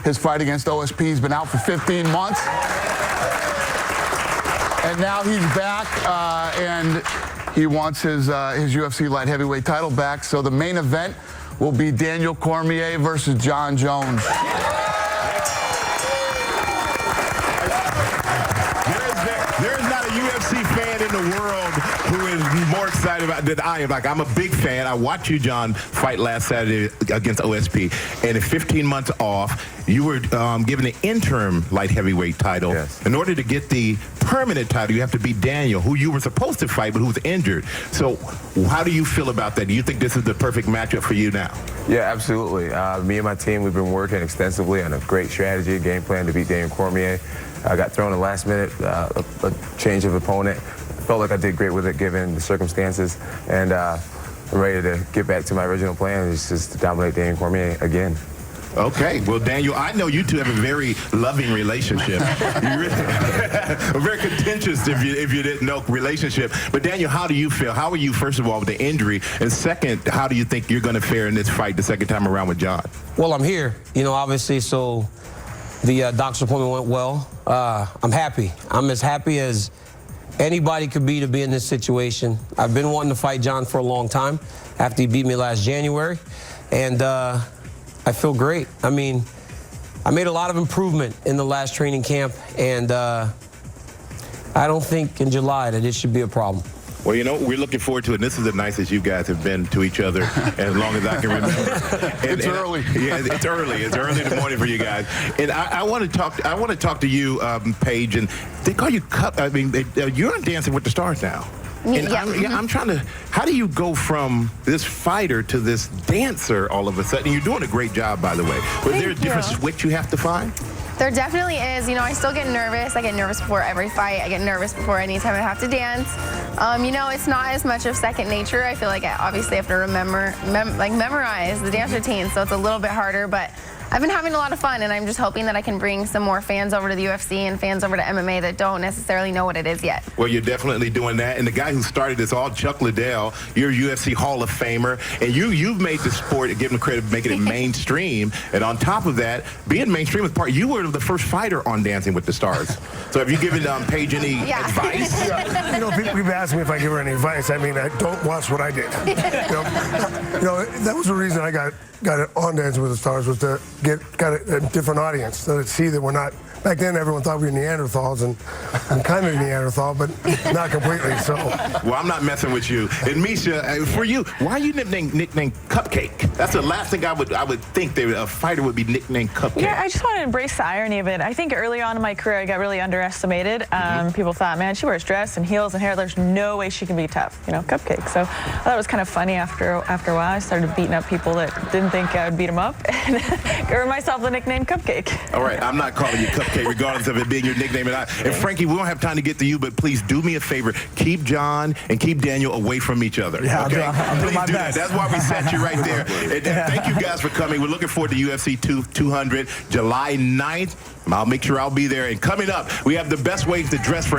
His fight against OSP has been out for 15 months. And now he's back, and he wants his UFC light heavyweight title back. So the main event will be Daniel Cormier versus John Jones. There is not a UFC fan in the world who is more excited about than I am. Like, I'm a big fan. I watched you, John, fight last Saturday against OSP. And in 15 months off, you were given the interim light heavyweight title. Yes. In order to get the permanent title, you have to beat Daniel, who you were supposed to fight, but who was injured. So how do you feel about that? Do you think this is the perfect matchup for you now? Yeah, absolutely. Me and my team, we've been working extensively on a great strategy, game plan to beat Daniel Cormier. I got thrown in the last minute, a change of opponent. Felt like I did great with it given the circumstances. And I'm ready to get back to my original plan, which is just to dominate Daniel Cormier again. Okay, well, Daniel, I know you two have a very loving relationship. You really, a very contentious, if you didn't know, relationship. But Daniel, how do you feel? How are you, first of all, with the injury? And second, how do you think you're going to fare in this fight the second time around with John? Well, I'm here, obviously, so the doctor's appointment went well. I'm happy. I'm as happy as anybody could be to be in this situation. I've been wanting to fight John for a long time after he beat me last January. And I feel great. I mean, I made a lot of improvement in the last training camp, and I don't think in July that it should be a problem. Well, we're looking forward to it. And this is the nicest you guys have been to each other as long as I can remember. It's early. Yeah, it's early. It's early in the morning for you guys. And I want to talk to you, Paige. And they call you you're on Dancing with the Stars now. And I'm trying to, how do you go from this fighter to this dancer all of a sudden? You're doing a great job, by the way. Was there a different switch you have to find? There definitely is. I still get nervous. I get nervous before every fight. I get nervous before any time I have to dance. It's not as much of second nature. I feel like I obviously have to memorize the dance routine, so it's a little bit harder, but I've been having a lot of fun, and I'm just hoping that I can bring some more fans over to the UFC and fans over to MMA that don't necessarily know what it is yet. Well, you're definitely doing that. And the guy who started this all, Chuck Liddell, you're a UFC Hall of Famer, and you've made the sport, give him credit, making it mainstream. And on top of that, being mainstream is part. You were the first fighter on Dancing with the Stars. So have you given Paige any advice? People ask me if I give her any advice. I mean, I don't watch what I did. That was the reason I got on Dancing with the Stars, was to get a different audience, so to see that we're not. Back then, everyone thought we were Neanderthals, and I'm kind of Neanderthal, but not completely. So. Well, I'm not messing with you. And Misha, for you, why are you nicknamed Cupcake? That's the last thing I would think that a fighter would be nicknamed Cupcake. Yeah, I just want to embrace the irony of it. I think early on in my career, I got really underestimated. People thought, man, she wears dress and heels and hair. There's no way she can be tough, Cupcake. So I thought it was kind of funny after a while. I started beating up people that didn't think I would beat them up, and gave myself the nickname Cupcake. All right, I'm not calling you Cupcake, regardless of it being your nickname. And Frankie, we won't have time to get to you, but please do me a favor. Keep John and keep Daniel away from each other. Yeah, okay? I'll do my best. That's why we sat you right there. And thank you guys for coming. We're looking forward to UFC 200, July 9th. I'll make sure I'll be there. And coming up, we have the best ways to dress for